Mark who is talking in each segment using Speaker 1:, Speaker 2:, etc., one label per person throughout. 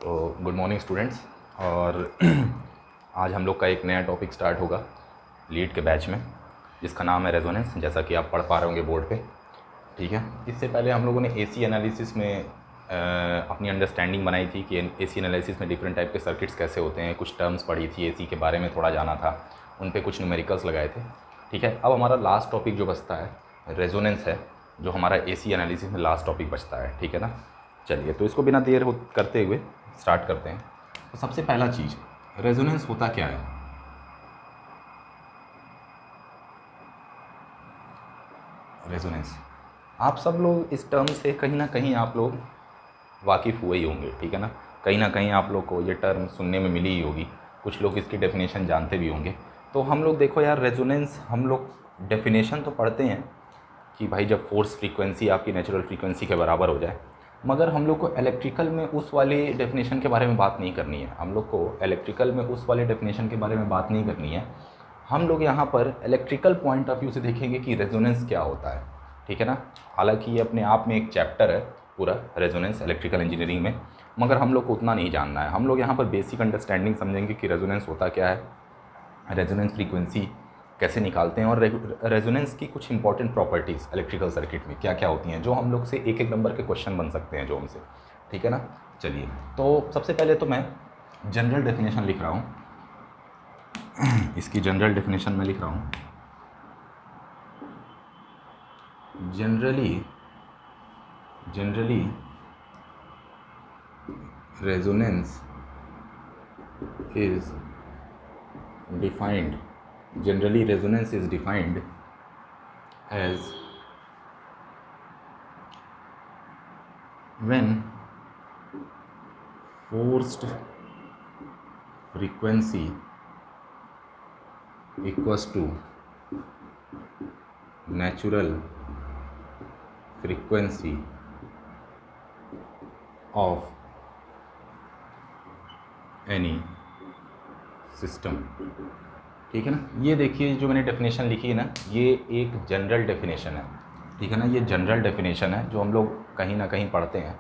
Speaker 1: तो good morning students. और आज हम लोग का एक नया टॉपिक स्टार्ट होगा लीड के बैच में, जिसका नाम है रेजोनेंस, जैसा कि आप पढ़ पा रहे होंगे बोर्ड पे। ठीक है, इससे पहले हम लोगों ने एसी एनालिसिस में अपनी अंडरस्टैंडिंग बनाई थी कि एसी एनालिसिस में डिफरेंट टाइप के सर्किट्स कैसे होते हैं, कुछ टर्म्स पढ़ी थी, एसी के बारे में थोड़ा जाना था, उन पे कुछ न्यूमेरिकल्स लगाए थे। ठीक है, अब हमारा लास्ट टॉपिक जो बचता है रेजोनेंस है, जो हमारा एसी एनालिसिस में लास्ट टॉपिक बचता है। ठीक है ना, चलिए तो इसको बिना देर करते हुए स्टार्ट करते हैं। तो सबसे पहला चीज़, रेजोनेंस होता क्या है? रेजोनेंस, आप सब लोग इस टर्म से कहीं ना कहीं आप लोग वाकिफ़ हुए ही होंगे। ठीक है ना कहीं आप लोग को ये टर्म सुनने में मिली ही होगी, कुछ लोग इसकी डेफिनेशन जानते भी होंगे। तो हम लोग देखो यार, रेजोनेंस हम लोग डेफिनेशन तो पढ़ते हैं कि भाई जब फोर्स फ्रीक्वेंसी आपकी नेचुरल फ्रीक्वेंसी के बराबर हो जाए, मगर हम लोग को इलेक्ट्रिकल में उस वाले डेफिनेशन के बारे में बात नहीं करनी है। हम लोग को इलेक्ट्रिकल में उस वाले डेफिनेशन के बारे में बात नहीं करनी है। हम लोग यहाँ पर इलेक्ट्रिकल पॉइंट ऑफ व्यू से देखेंगे कि रेजोनेंस क्या होता है। ठीक है ना, हालांकि ये अपने आप में एक चैप्टर है पूरा, रेजोनेंस इलेक्ट्रिकल इंजीनियरिंग में, मगर हम लोग को उतना नहीं जानना है। हम लोग यहाँ पर बेसिक अंडरस्टैंडिंग समझेंगे कि रेजोनेंस होता क्या है, रेजोनेंस फ्रीक्वेंसी कैसे निकालते हैं, और रेजोनेंस की कुछ इंपॉर्टेंट प्रॉपर्टीज़ इलेक्ट्रिकल सर्किट में क्या क्या होती हैं, जो हम लोग से एक एक नंबर के क्वेश्चन बन सकते हैं जो हमसे। ठीक है ना, चलिए तो सबसे पहले तो मैं जनरल डेफिनेशन लिख रहा हूँ। इसकी जनरल डेफिनेशन में लिख रहा हूँ, generally resonance is defined generally resonance is defined as when forced frequency equals to natural frequency of any system. ठीक है ना, ये देखिए जो मैंने डेफिनेशन लिखी है ना, ये एक जनरल डेफिनेशन है। ठीक है ना, ये जनरल डेफिनेशन है जो हम लोग कहीं ना कहीं पढ़ते हैं,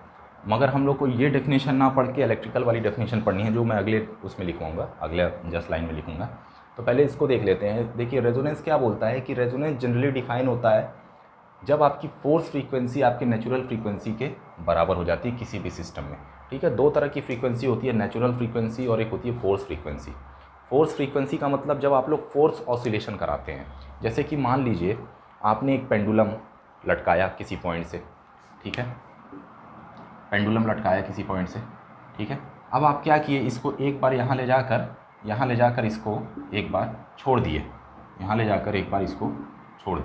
Speaker 1: मगर हम लोग को ये डेफिनेशन ना पढ़ के इलेक्ट्रिकल वाली डेफिनेशन पढ़नी है, जो मैं अगले उसमें लिखूँगा, अगले जस्ट लाइन में लिखूँगा। तो पहले इसको देख लेते हैं। देखिए रेजोनेंस क्या बोलता है कि रेजोनेंस जनरली डिफाइन होता है जब आपकी फोर्स फ्रीक्वेंसी आपकी नेचुरल फ्रीक्वेंसी के बराबर हो जाती है किसी भी सिस्टम में। ठीक है, दो तरह की फ्रीक्वेंसी होती है, नेचुरल फ्रीक्वेंसी और एक होती है फोर्स फ्रीक्वेंसी। फोर्स फ्रीक्वेंसी का मतलब जब आप लोग फोर्स ऑसिलेशन कराते हैं, जैसे कि मान लीजिए आपने एक पेंडुलम लटकाया किसी पॉइंट से। ठीक है, पेंडुलम लटकाया किसी पॉइंट से। ठीक है, अब आप क्या किए, इसको एक बार यहाँ ले जाकर इसको एक बार छोड़ दिए, यहाँ ले जाकर एक बार इसको छोड़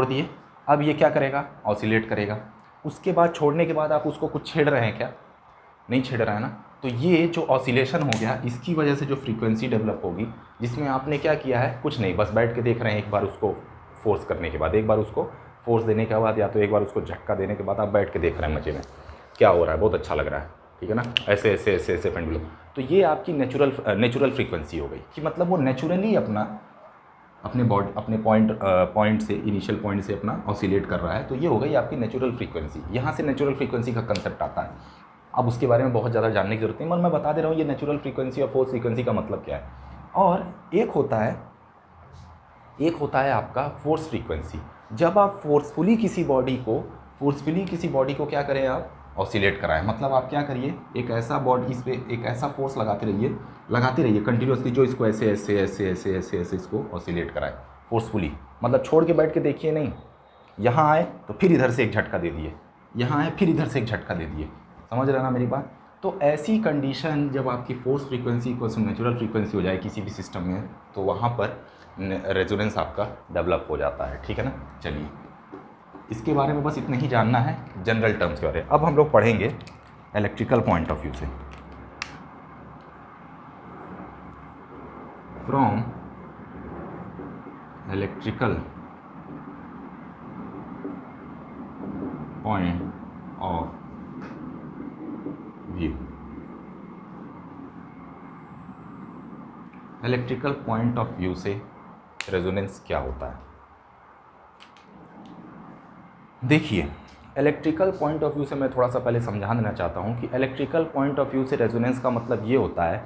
Speaker 1: दिए। अब ये क्या करेगा, ऑसिलेट करेगा। उसके बाद छोड़ने के बाद आप उसको कुछ छेड़ रहे हैं क्या? नहीं छेड़ रहा है ना। तो ये जो ऑसिलेशन हो गया, इसकी वजह से जो फ्रीक्वेंसी डेवलप होगी, जिसमें आपने क्या किया है, कुछ नहीं, बस बैठ के देख रहे हैं। एक बार उसको फोर्स करने के बाद, एक बार उसको फोर्स देने के बाद, या तो एक बार उसको झटका देने के बाद आप बैठ के देख रहे हैं मजे में क्या हो रहा है, बहुत अच्छा लग रहा है। ठीक है ना, ऐसे ऐसे ऐसे ऐसे पेंडुलम। तो ये आपकी नेचुरल फ्रीक्वेंसी हो गई, कि मतलब वो नेचुरली अपने पॉइंट से, इनिशियल पॉइंट से अपना ऑसिलेट कर रहा है। तो ये हो गई आपकी नेचुरल फ्रीक्वेंसी। यहाँ से नेचुरल फ्रीक्वेंसी का कंसेप्ट आता है। अब उसके बारे में बहुत ज़्यादा जानने की जरूरत नहीं, मगर मैं बता दे रहा हूँ ये नेचुरल फ्रीक्वेंसी और फोर्स फ्रीक्वेंसी का मतलब क्या है। और एक होता है आपका फोर्स फ्रीक्वेंसी, जब आप फोर्सफुली किसी बॉडी को क्या करें, आप ऑसिलेट कराएं। मतलब आप क्या करिए, एक ऐसा बॉडी, इस पर एक ऐसा फोर्स लगाते रहिए कंटिन्यूसली, जो इसको ऐसे ऐसे ऐसे ऐसे ऐसे ऐसे इसको ऑसिलेट कराए फोर्सफुली। मतलब छोड़ के बैठ के देखिए नहीं, यहाँ आए तो फिर इधर से एक झटका दे दिए, यहाँ आए फिर इधर से एक झटका दे दिए। समझ रहे ना मेरी बात? तो ऐसी कंडीशन जब आपकी फोर्स फ्रीक्वेंसी को नेचुरल फ्रीक्वेंसी हो जाए किसी भी सिस्टम में, तो वहाँ पर रेजोनेंस आपका डेवलप हो जाता है। ठीक है ना, चलिए इसके बारे में बस इतना ही जानना है, जनरल टर्म्स के बारे में। अब हम लोग पढ़ेंगे इलेक्ट्रिकल पॉइंट ऑफ व्यू से। From electrical point of view, electrical point of view से रेजोनेंस क्या होता है। देखिए इलेक्ट्रिकल पॉइंट ऑफ व्यू से मैं थोड़ा सा पहले समझा देना चाहता हूँ कि इलेक्ट्रिकल पॉइंट ऑफ व्यू से रेजोनेंस का मतलब ये होता है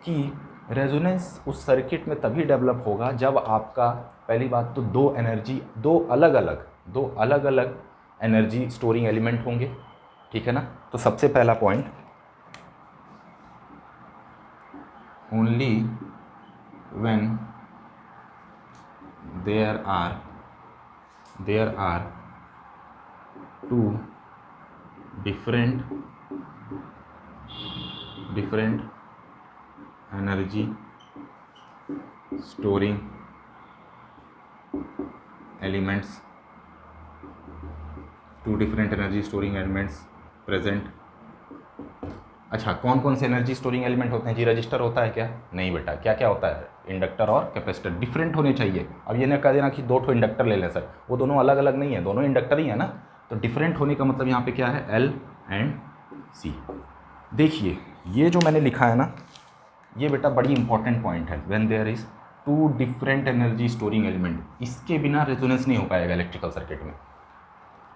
Speaker 1: कि रेजोनेंस उस सर्किट में तभी डेवलप होगा जब आपका, पहली बात तो दो अलग अलग एनर्जी स्टोरिंग एलिमेंट होंगे, ठीक है ना। तो सबसे पहला point, only when there are two different energy storing elements present। अच्छा, कौन कौन से एनर्जी स्टोरिंग एलिमेंट होते हैं जी? रजिस्टर होता है क्या? नहीं बेटा, क्या क्या होता है? इंडक्टर और कैपेसिटर। डिफरेंट होने चाहिए। अब ये ना कह देना कि दो ठो इंडक्टर ले लें सर, वो दोनों अलग अलग नहीं है, दोनों इंडक्टर ही है ना। तो डिफरेंट होने का मतलब यहाँ पे क्या है? L and C। देखिए ये जो मैंने लिखा है ना, ये बेटा बड़ी इंपॉर्टेंट पॉइंट है। When there is two different energy storing element, इसके बिना रेजोनेंस नहीं हो पाएगा इलेक्ट्रिकल सर्किट में,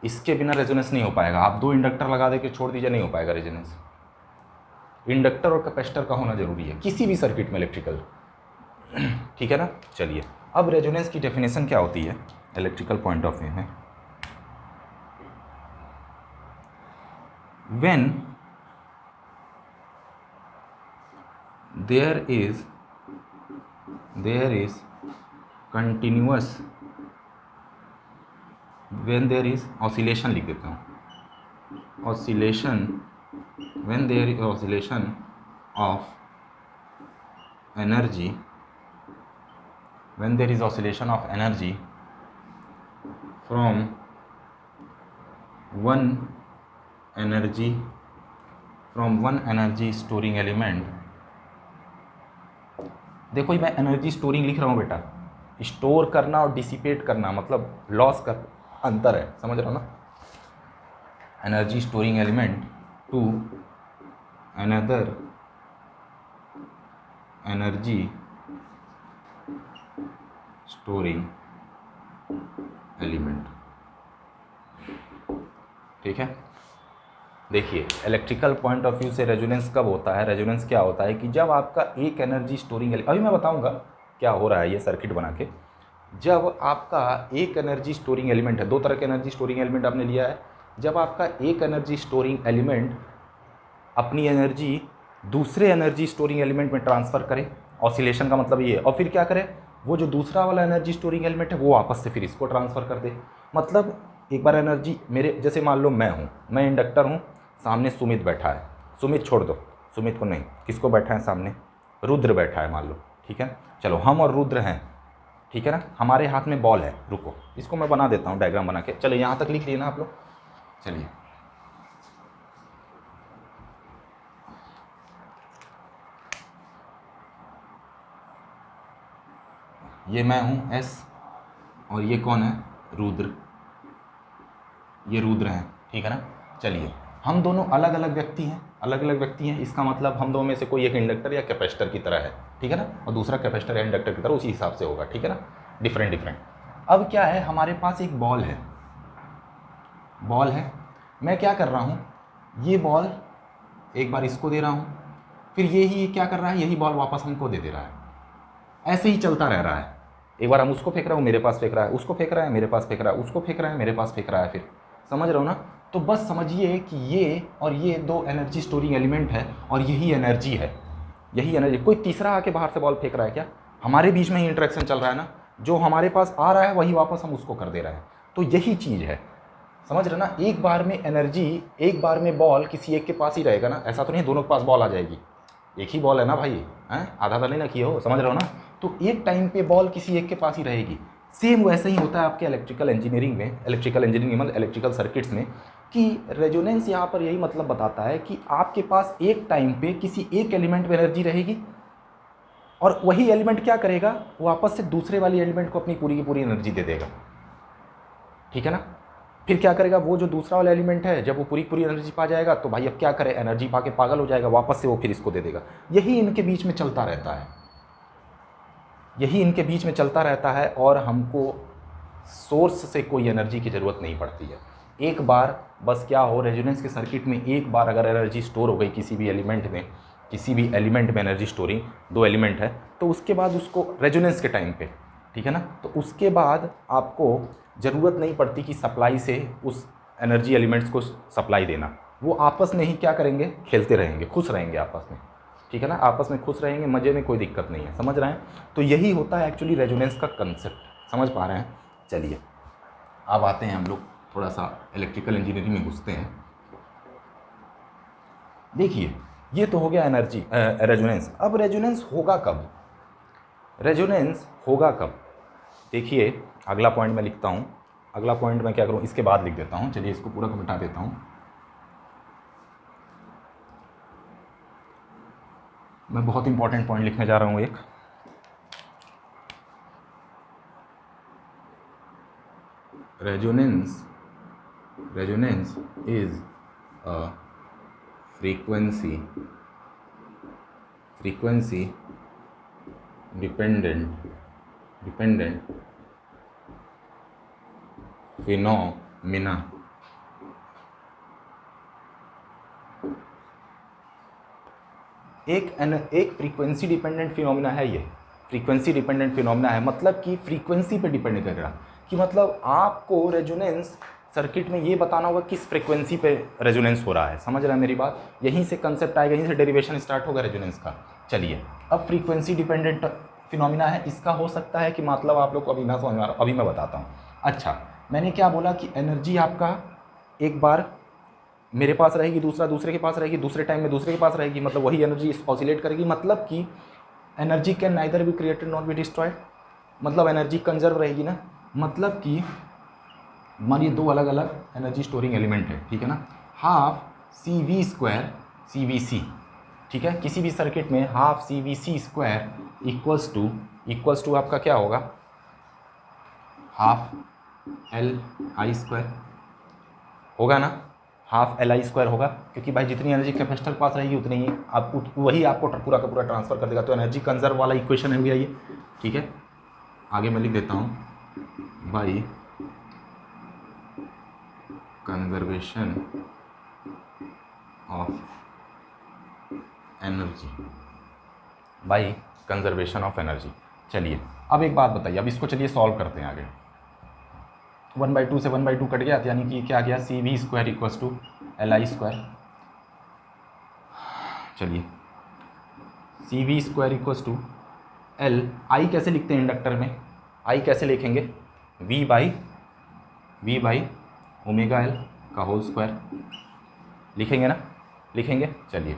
Speaker 1: इसके बिना रेजोनेंस नहीं हो पाएगा। आप दो इंडक्टर लगा दे के छोड़ दीजिए, नहीं हो पाएगा रेजोनेंस। इंडक्टर और कैपेसिटर का होना जरूरी है किसी भी सर्किट में इलेक्ट्रिकल, ठीक है ना। चलिए, अब रेजोनेंस की डेफिनेशन क्या होती है इलेक्ट्रिकल पॉइंट ऑफ व्यू में? when there is continuous, when there is oscillation, लिख देता हूँ, oscillation, when there is oscillation of energy, when there is oscillation of energy from one energy storing element। देखो मैं energy storing लिख रहा हूँ बेटा, स्टोर करना और डिसिपेट करना मतलब लॉस का अंतर है, समझ रहा हो ना। Energy storing element to another energy storing element, ठीक है। देखिए इलेक्ट्रिकल पॉइंट ऑफ व्यू से रेजोनेंस कब होता है? रेजोनेंस क्या होता है कि जब आपका एक एनर्जी स्टोरिंग, अभी मैं बताऊंगा क्या हो रहा है ये सर्किट बना के। जब आपका एक एनर्जी स्टोरिंग एलिमेंट है, दो तरह के एनर्जी स्टोरिंग एलिमेंट आपने लिया है, जब आपका एक एनर्जी स्टोरिंग एलिमेंट अपनी एनर्जी दूसरे एनर्जी स्टोरिंग एलिमेंट में ट्रांसफ़र करे, ऑसिलेशन का मतलब ये है, और फिर क्या करे, वो जो दूसरा वाला एनर्जी स्टोरिंग एलिमेंट है वो वापस से फिर इसको ट्रांसफ़र कर दे। मतलब एक बार एनर्जी मेरे, जैसे मान लो मैं इंडक्टर हूँ, सामने सुमित बैठा है, सुमित छोड़ दो, सुमित को नहीं, किसको बैठा है सामने? रुद्र बैठा है मान लो, ठीक है। चलो हम और रुद्र हैं, ठीक है ना, हमारे हाथ में बॉल है। रुको इसको मैं बना देता हूँ डायग्राम बना के। चलो यहाँ तक लिख लिए ना आप लोग? चलिए ये मैं हूँ एस और ये कौन है? रुद्र, ये रुद्र हैं, ठीक है ना। चलिए हम दोनों अलग अलग व्यक्ति हैं, इसका मतलब हम दोनों में से कोई एक इंडक्टर या कैपेसिटर की तरह है, ठीक है ना, और दूसरा कैपेसिटर या इंडक्टर की तरह उसी हिसाब से होगा, ठीक है ना, डिफरेंट। अब क्या है, हमारे पास एक बॉल है, मैं क्या कर रहा हूँ, ये बॉल एक बार इसको दे रहा हूँ, फिर यही क्या कर रहा है, यही बॉल वापस हमको दे रहा है, ऐसे ही चलता रह रहा है। एक बार हम उसको फेंक रहे हो, मेरे पास फेंक रहा है, उसको फेंक रहा है, मेरे पास फेंक रहा है, उसको फेंक रहा है, मेरे पास फेंक रहा है, फिर समझ रहे हो ना। तो बस समझिए कि ये और ये दो एनर्जी स्टोरिंग एलिमेंट है और यही एनर्जी। कोई तीसरा आके बाहर से बॉल फेंक रहा है क्या? हमारे बीच में ही इंटरेक्शन चल रहा है ना, जो हमारे पास आ रहा है वही वापस हम उसको कर दे रहे हैं। तो यही चीज़ है, समझ रहे ना। एक बार में एनर्जी, एक बार में बॉल किसी एक के पास ही रहेगा ना, ऐसा तो नहीं दोनों के पास बॉल आ जाएगी। एक ही बॉल है ना भाई, हैं, आधा नहीं ना किए हो, समझ रहे हो ना। तो एक टाइम पे बॉल किसी एक के पास ही रहेगी। सेम वैसे ही होता है आपके इलेक्ट्रिकल इंजीनियरिंग मतलब इलेक्ट्रिकल सर्किट्स में, कि रेजोनेंस यहाँ पर यही मतलब बताता है कि आपके पास एक टाइम पे किसी एक एलिमेंट में एनर्जी रहेगी और वही एलिमेंट क्या करेगा, वापस से दूसरे वाली एलिमेंट को अपनी पूरी की पूरी एनर्जी दे देगा, ठीक है ना। फिर क्या करेगा, वो जो दूसरा वाला एलिमेंट है, जब वो पूरी पूरी एनर्जी पा जाएगा तो भाई अब क्या करे, एनर्जी पा के पागल हो जाएगा, वापस से वो फिर इसको दे देगा। यही इनके बीच में चलता रहता है, और हमको सोर्स से कोई एनर्जी की ज़रूरत नहीं पड़ती है। एक बार बस क्या हो, रेजोनेंस के सर्किट में एक बार अगर एनर्जी स्टोर हो गई किसी भी एलिमेंट में, किसी भी एलिमेंट में एनर्जी स्टोरिंग, दो एलिमेंट है, तो उसके बाद उसको रेजोनेंस के टाइम पे, ठीक है ना, तो उसके बाद आपको ज़रूरत नहीं पड़ती कि सप्लाई से उस एनर्जी एलिमेंट्स को सप्लाई देना, वो आपस में ही क्या करेंगे, खेलते रहेंगे, खुश रहेंगे आपस में, ठीक है ना, आपस में खुश रहेंगे, मज़े में, कोई दिक्कत नहीं है, समझ रहे हैं। तो यही होता है एक्चुअली रेजोनेंस का कंसेप्ट, समझ पा रहे हैं। चलिए अब आते हैं हम लोग थोड़ा सा इलेक्ट्रिकल इंजीनियरिंग में घुसते हैं। देखिए ये तो हो गया एनर्जी रेजोनेंस। अब रेजोनेंस होगा कब, रेजोनेंस होगा कब, देखिए अगला पॉइंट मैं लिखता हूँ, अगला पॉइंट मैं क्या करूँ, इसके बाद लिख देता हूँ, चलिए इसको पूरा मिटा देता हूँ। मैं बहुत इंपॉर्टेंट पॉइंट लिखने जा रहा हूँ एक, resonance, resonance is a frequency, frequency dependent, dependent phenomena, एक फ्रीक्वेंसी डिपेंडेंट फिनोमिना है ये, फ्रीक्वेंसी डिपेंडेंट फिनोमिना है, मतलब कि फ्रीक्वेंसी पे डिपेंड करेगा, कि मतलब आपको रेजोनेंस सर्किट में ये बताना होगा किस फ्रीक्वेंसी पे रेजोनेंस हो रहा है, समझ रहे हैं मेरी बात, यहीं से कंसेप्ट आएगा, यहीं से डेरिवेशन स्टार्ट होगा रेजोनेंस का। चलिए अब फ्रीक्वेंसी डिपेंडेंट फिनोमिना है, इसका हो सकता है कि मतलब आप लोग को अभी ना समझ में आ रहा, अभी मैं बताता हूँ। अच्छा मैंने क्या बोला कि एनर्जी आपका एक बार मेरे पास रहेगी, दूसरा दूसरे के पास रहेगी, दूसरे टाइम में दूसरे के पास रहेगी, मतलब वही एनर्जी ऑसिलेट करेगी, मतलब कि energy can neither be created not be destroyed, मतलब एनर्जी कंजर्व रहेगी ना, मतलब कि हमारी दो अलग अलग एनर्जी स्टोरिंग एलिमेंट है, ठीक है ना, half C V square C V C, ठीक है, किसी भी सर्किट में half C V C square equals to आपका क्या होगा, हाफ एल आई स्क्वायर होगा ना, हाफ एल आई स्क्वायर होगा, क्योंकि भाई जितनी एनर्जी कैपेसिटर के पास रहेगी उतनी ही आप वही आपको पूरा का पूरा ट्रांसफर कर देगा, तो एनर्जी कंजर्व वाला इक्वेशन है भैया ये, ठीक है। आगे मैं लिख देता हूँ by conservation of energy, by conservation of energy. चलिए अब एक बात बताइए, अब इसको चलिए सॉल्व करते हैं आगे। 1/2 से 1/2 कट गया, यानी कि क्या गया, C V square equals to L I square. चलिए C V square equals to L I कैसे लिखते हैं इंडक्टर में, आई कैसे लिखेंगे, वी बाई ओमेगा एल का होल स्क्वायर लिखेंगे ना, लिखेंगे। चलिए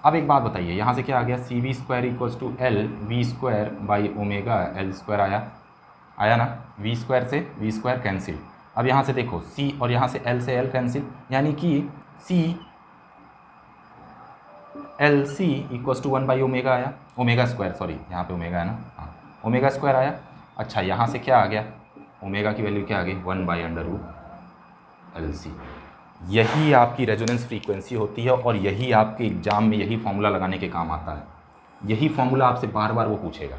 Speaker 1: अब एक बात बताइए, यहाँ से क्या आ गया, C V square equals to L V square by omega L square आया ना, वी स्क्वायर से वी स्क्वायर कैंसिल। अब यहाँ से देखो सी और यहाँ से एल कैंसिल, यानी कि C L C equals to 1 by omega आया, ओमेगा स्क्वायर, सॉरी यहाँ पे ओमेगा है ना, हाँ ओमेगा स्क्वायर आया। अच्छा यहाँ से क्या आ गया, ओमेगा की वैल्यू क्या आ गई, 1 by under root L C. यही आपकी रेजोनेंस फ्रीक्वेंसी होती है, और यही आपके एग्ज़ाम में यही फॉर्मूला लगाने के काम आता है, यही फॉर्मूला आपसे बार बार वो पूछेगा।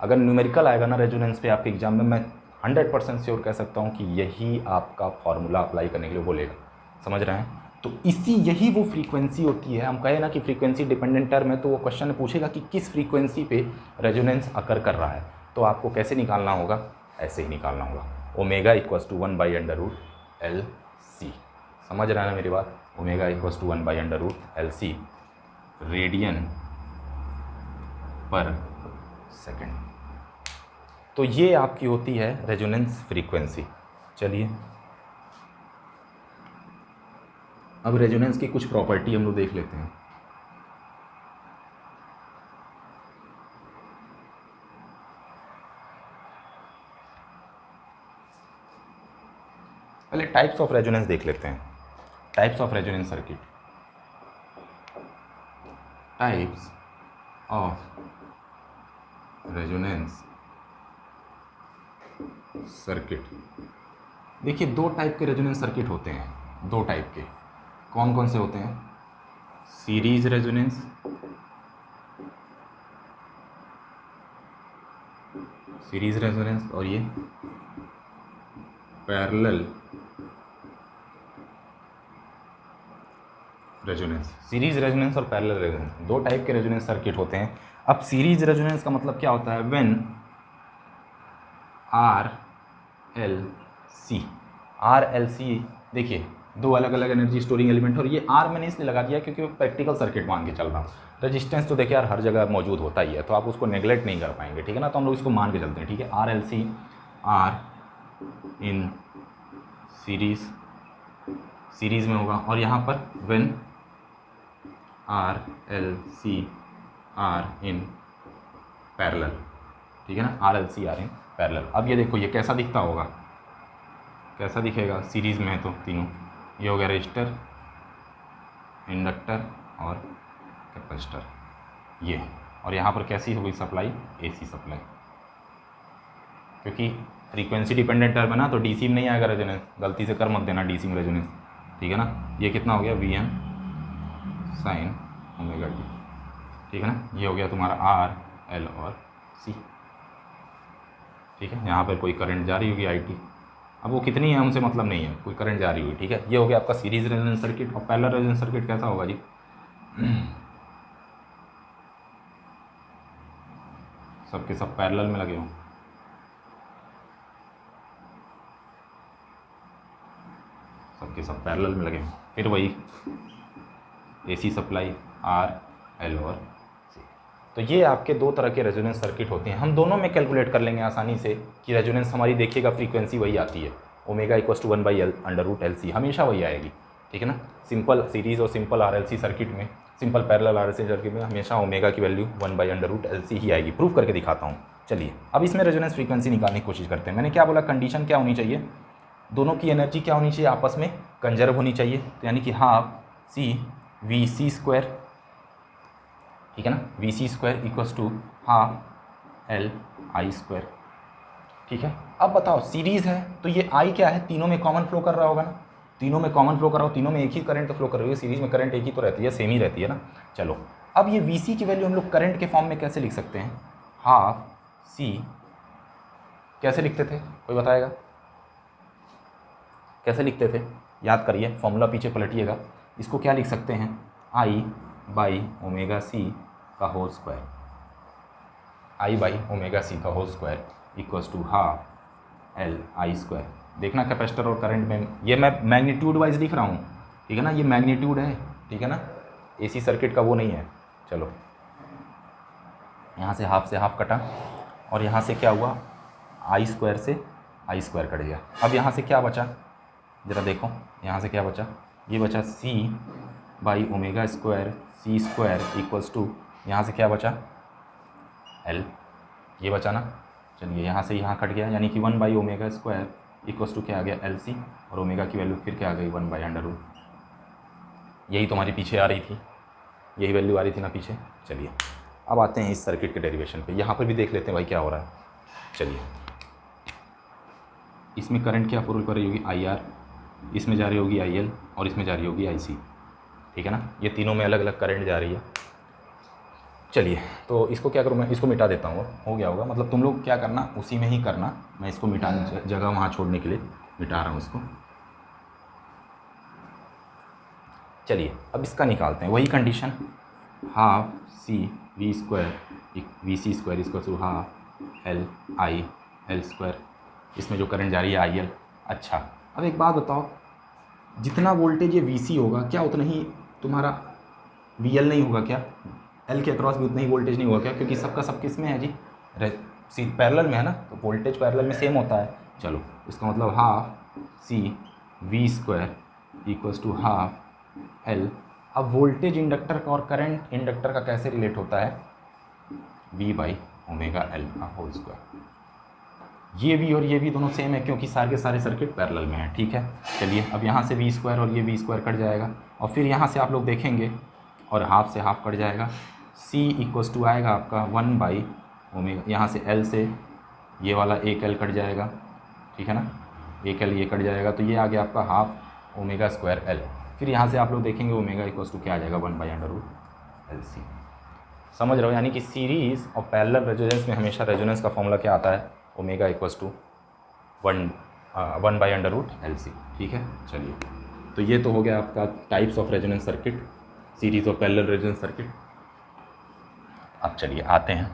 Speaker 1: अगर न्यूमेरिकल आएगा ना रेजोनेंस पे आपके एग्ज़ाम में, मैं 100% श्योर कह सकता हूँ कि यही आपका फॉर्मूला अप्लाई करने के लिए बोलेगा, समझ रहे हैं। तो यही वो फ्रीक्वेंसी होती है, हम कहें ना कि फ्रीक्वेंसी डिपेंडेंट टर्म है, तो वो क्वेश्चन पूछेगा कि किस फ्रीक्वेंसी पे रेजोनेंस अकर कर रहा है, तो आपको कैसे निकालना होगा, ऐसे ही निकालना होगा, omega equals to 1 by under root L C, समझ रहे हैं ना मेरी बात, omega equals to 1 by under root L C radian पर सेकेंड। तो ये आपकी होती है रेजोनेंस फ्रीक्वेंसी। चलिए अब रेजोनेंस की कुछ प्रॉपर्टी हम लोग देख लेते हैं। पहले टाइप्स ऑफ रेजोनेंस देख लेते हैं, types of resonance circuit, types of resonance circuit. देखिए दो टाइप के रेजोनेंस सर्किट होते हैं, दो टाइप के, कौन कौन से होते हैं, सीरीज रेजोनेंस, सीरीज रेजोनेंस, और ये पैरेलल रेजोनेंस, सीरीज रेजोनेंस और पैरेलल रेजोनेंस, दो टाइप के रेजोनेंस सर्किट होते हैं। अब सीरीज रेजोनेंस का मतलब क्या होता है? व्हेन आर एल सी, देखिए दो अलग अलग एनर्जी स्टोरिंग एलिमेंट, और ये आर मैंने इसलिए लगा दिया क्योंकि वो प्रैक्टिकल सर्किट मान के चल रहा हूँ। रेजिस्टेंस तो देखिए यार हर जगह मौजूद होता ही है, तो आप उसको नेगलेक्ट नहीं कर पाएंगे, ठीक है ना। तो हम लोग इसको मान के चलते हैं, ठीक है। R L C R in series में होगा, और यहाँ पर when R L C R in parallel, ठीक है ना। R L C R in parallel. अब ये देखो ये कैसा दिखता होगा, कैसा दिखेगा? सीरीज़ में है तो तीनों, ये हो गया रजिस्टर, इंडक्टर और कैपेसिटर, ये। और यहाँ पर कैसी होगी सप्लाई? एसी सप्लाई, क्योंकि फ्रीक्वेंसी डिपेंडेंट टर्म है ना, तो डीसी में नहीं आएगा रेजोनेंस, गलती से कर मत देना डीसी में रेजोनेंस, ठीक है ना। ये कितना हो गया? V N sine omega T, ठीक है ना। ये हो गया तुम्हारा आर एल और सी, ठीक है। यहाँ पर कोई करंट जा रही होगी आई टी, अब वो कितनी है हमसे मतलब नहीं है, कोई करंट जा रही हुई, ठीक है। ये हो गया आपका सीरीज रेजोनेंस सर्किट। और पैरेलल रेजोनेंस सर्किट कैसा होगा जी? सबके सब पैरेलल में लगे हों, सबके सब पैरेलल में लगे हों, फिर वही एसी सप्लाई आर एल और सी। तो ये आपके दो तरह के रेजोनेंस सर्किट होते हैं। हम दोनों में कैलकुलेट कर लेंगे आसानी से कि रेजोनेंस हमारी, देखिएगा फ्रीक्वेंसी वही आती है, ओमेगा इक्वल्स टू 1/√LC, हमेशा वही आएगी, ठीक है ना। सिंपल सीरीज़ और सिंपल RLC सर्किट में, सिंपल पैरेलल RLC सर्किट में हमेशा ओमेगा की वैल्यू 1/√LC ही आएगी। प्रूफ करके दिखाता हूँ, चलिए। अब इसमें रेजोनेंस फ्रीक्वेंसी निकालने की कोशिश करते हैं। मैंने क्या बोला? कंडीशन क्या होनी चाहिए? दोनों की एनर्जी क्या होनी चाहिए? आपस में कंजर्व होनी चाहिए, तो यानी कि half C V C square, ठीक है ना। V C square equals to half L I square, ठीक है। अब बताओ सीरीज़ है तो ये आई क्या है? तीनों में कॉमन फ्लो कर रहा होगा ना, तीनों में कॉमन फ्लो कर रहा हो, तीनों में एक ही करंट तो फ्लो कर रही है, सीरीज में करंट एक ही तो रहती है, सेम ही रहती है ना। चलो अब ये वी सी की वैल्यू हम लोग करंट के फॉर्म में कैसे लिख सकते हैं? हाफ सी, कैसे लिखते थे कोई बताएगा? कैसे लिखते थे? याद करिए, फॉर्मूला पीछे पलटिएगा। इसको क्या लिख सकते हैं? आई बाई ओमेगा सी का whole square, I by omega C का whole square equals to half L I square. देखना कैपेसिटर और करंट में, ये मैं मैग्नीट्यूड वाइज लिख रहा हूँ, ठीक है ना, ये मैग्नीट्यूड है, ठीक है ना, एसी सर्किट का वो नहीं है। चलो यहाँ से हाफ कटा, और यहाँ से क्या हुआ? आई स्क्वायर से आई स्क्वायर कट गया। अब यहाँ से क्या बचा? ज़रा देखो, यहाँ से क्या बचा? ये बचा C by omega square C square equals to, यहाँ से क्या बचा? एल, ये बचा ना। चलिए यहाँ से यहाँ कट गया, यानी कि 1/ओमेगा स्क्वायर इक्वल्स टू क्या आ गया? एल सी, और ओमेगा की वैल्यू फिर क्या आ गई? 1/√। यही तुम्हारी पीछे आ रही थी, यही वैल्यू आ रही थी ना पीछे। चलिए अब आते हैं इस सर्किट के डेरिवेशन पे, यहाँ पर भी देख लेते हैं भाई क्या हो रहा है। चलिए इसमें करंट क्या फ्लो कर रही होगी? आई आर, इसमें जा रही होगी आई एल, और इसमें जा रही होगी आई सी, ठीक है ना। ये तीनों में अलग अलग करंट जा रही है। चलिए तो इसको क्या करूँ मैं? इसको मिटा देता हूँ, हो गया होगा। मतलब तुम लोग क्या करना, उसी में ही करना, मैं इसको मिटाने जगह वहाँ छोड़ने के लिए मिटा रहा हूँ इसको। चलिए अब इसका निकालते हैं, वही condition, half C V square V C square इसको to half L I L square, इसमें जो करंट जा रही है आई एल। अच्छा अब एक बात बताओ, जितना वोल्टेज ये वी सी होगा क्या उतना ही तुम्हारा वी एल नहीं होगा क्या? एल के अक्रॉस भी उतना ही वोल्टेज नहीं होगा क्या? क्योंकि सबका सब किस में है जी? पैरेलल में है ना, तो वोल्टेज पैरेलल में सेम होता है। चलो इसका मतलब half C V square equals to half L. अब वोल्टेज इंडक्टर का और करंट इंडक्टर का कैसे रिलेट होता है? वी बाई ओमेगा एल का होल स्क्वायर। ये वी और ये वी दोनों सेम है क्योंकि सारे के सारे सर्किट पैरेलल में है, ठीक है। चलिए अब यहाँ से वी स्क्वायर और ये वी स्क्वायर कट जाएगा, और फिर यहाँ से आप लोग देखेंगे और हाफ से हाफ कट जाएगा। सी इक्वल्स टू आएगा आपका 1/ओमेगा, यहाँ से एल से ये वाला एक एल कट जाएगा, ठीक है ना, एक एल ये कट जाएगा, तो ये आ गया आपका हाफ ओमेगा स्क्वायर एल। फिर यहाँ से आप लोग देखेंगे ओमेगा इक्वल्स टू क्या आ जाएगा? 1/√LC। समझ रहे हो? यानी कि सीरीज़ और पैरेलल रेजोनेंस में हमेशा रेजोनेंस का फॉर्मूला क्या आता है? ओमेगा इक्वल्स टू 1/√LC, ठीक है। चलिए तो ये तो हो गया आपका types of resonance circuit, series of parallel resonance circuit. अब चलिए आते हैं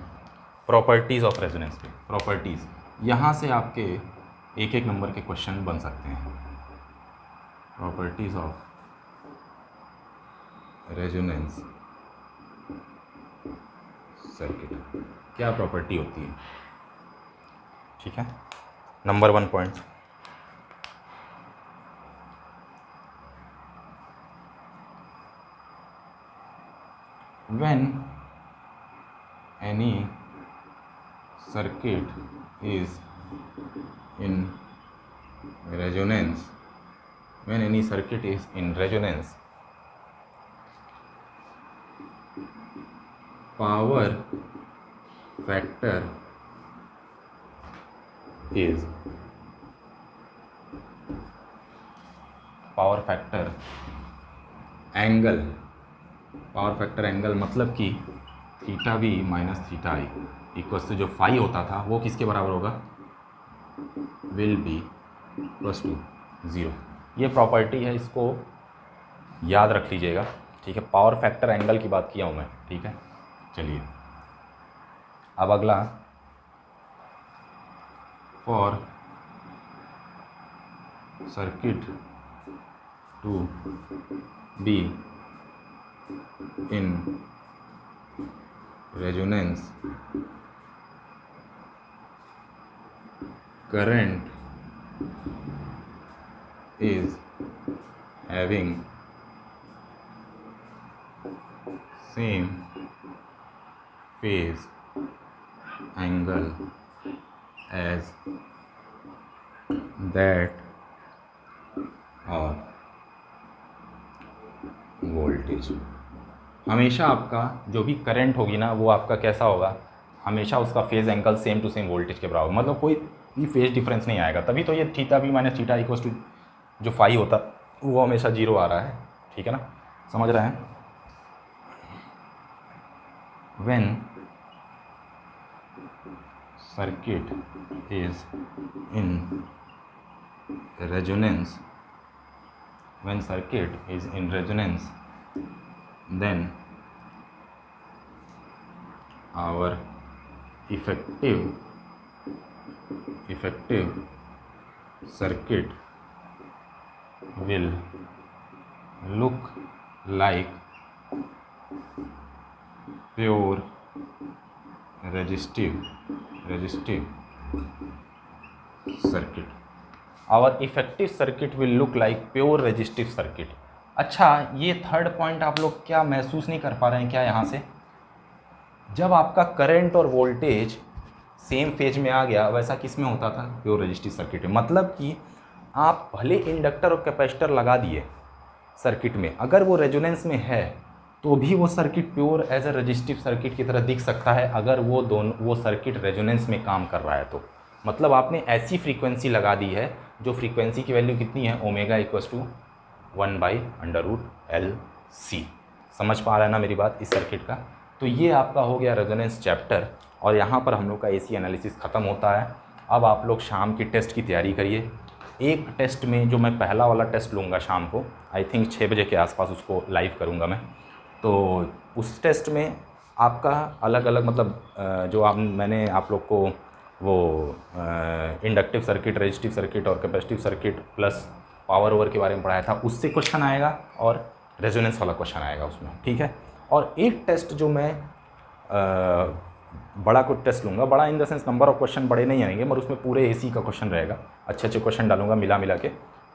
Speaker 1: प्रॉपर्टीज़ ऑफ रेजोनेंस पे। प्रॉपर्टीज़, यहाँ से आपके एक एक नंबर के क्वेश्चन बन सकते हैं। प्रॉपर्टीज़ ऑफ रेजोनेंस सर्किट, क्या प्रॉपर्टी होती है? ठीक है, number 1 point, when any circuit is in resonance, when any circuit is in resonance, power factor is, power factor angle, power factor angle मतलब कि theta V minus theta I equals to जो phi होता था वो किसके बराबर होगा? Will be equals to 0। ये प्रॉपर्टी है, इसको याद रख लीजिएगा। ठीक है, पावर फैक्टर एंगल की बात किया हूँ मैं। ठीक है, चलिए अब अगला, for circuit to be in resonance, current is having same phase angle as that of voltage। हमेशा आपका जो भी करंट होगी ना वो आपका कैसा होगा? हमेशा उसका phase angle same to same voltage के बराबर, मतलब कोई भी फेज़ डिफरेंस नहीं आएगा। तभी तो ये theta V minus theta equals to जो फाई होता वो हमेशा 0 आ रहा है। ठीक है ना, समझ रहे हैं? When circuit is in resonance, when circuit is in resonance, then our effective circuit will look like pure resistive circuit। our effective circuit will look like pure resistive circuit। अच्छा, ये थर्ड पॉइंट आप लोग क्या महसूस नहीं कर पा रहे हैं क्या? यहाँ से जब आपका करंट और वोल्टेज सेम फेज में आ गया, वैसा किस में होता था? प्योर रेजिस्टिव सर्किट में। मतलब कि आप भले इंडक्टर और कैपेसिटर लगा दिए सर्किट में, अगर वो रेजोनेंस में है तो भी वो circuit pure as a resistive circuit की तरह दिख सकता है, अगर वो सर्किट रेजोनेंस में काम कर रहा है तो। मतलब आपने ऐसी फ्रीक्वेंसी लगा दी है जो फ्रीक्वेंसी की वैल्यू कितनी है? Omega equals to 1/√LC। समझ पा रहा है ना मेरी बात इस सर्किट का? तो ये आपका हो गया रेजोनेंस चैप्टर, और यहाँ पर हम लोग का AC एनालिसिस ख़त्म होता है। अब आप लोग शाम की टेस्ट की तैयारी करिए। एक टेस्ट में जो मैं पहला वाला टेस्ट लूँगा शाम को, आई थिंक 6 बजे के आसपास उसको लाइव करूँगा मैं। तो उस टेस्ट में आपका अलग अलग मतलब मैंने आप लोग को वो इंडक्टिव सर्किट, रेजिस्टिव सर्किट और capacitive circuit plus power over के बारे में पढ़ाया था, उससे क्वेश्चन आएगा और रेजोनेंस वाला क्वेश्चन आएगा उसमें। ठीक है, और एक टेस्ट जो मैं बड़ा कुछ टेस्ट लूँगा, बड़ा in the sense number of question बड़े नहीं आएंगे, मगर उसमें पूरे AC का क्वेश्चन रहेगा। अच्छे अच्छे क्वेश्चन डालूंगा मिला के,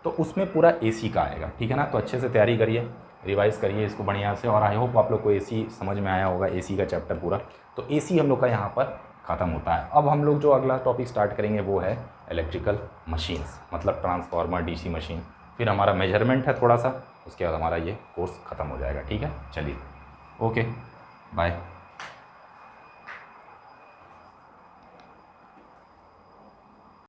Speaker 1: तो उसमें पूरा AC का आएगा। ठीक है ना, तो अच्छे से तैयारी करिए, रिवाइज़ करिए इसको बढ़िया से, और आई होप आप लोग को AC समझ में आया होगा, AC का चैप्टर पूरा। तो AC हम लोग का यहाँ पर ख़त्म होता है। अब हम लोग जो अगला टॉपिक स्टार्ट करेंगे वो है इलेक्ट्रिकल मशीन्स, मतलब ट्रांसफार्मर, DC मशीन, फिर हमारा मेजरमेंट है थोड़ा सा, उसके बाद हमारा ये कोर्स ख़त्म हो जाएगा। ठीक है, चलिए, ओके, बाय।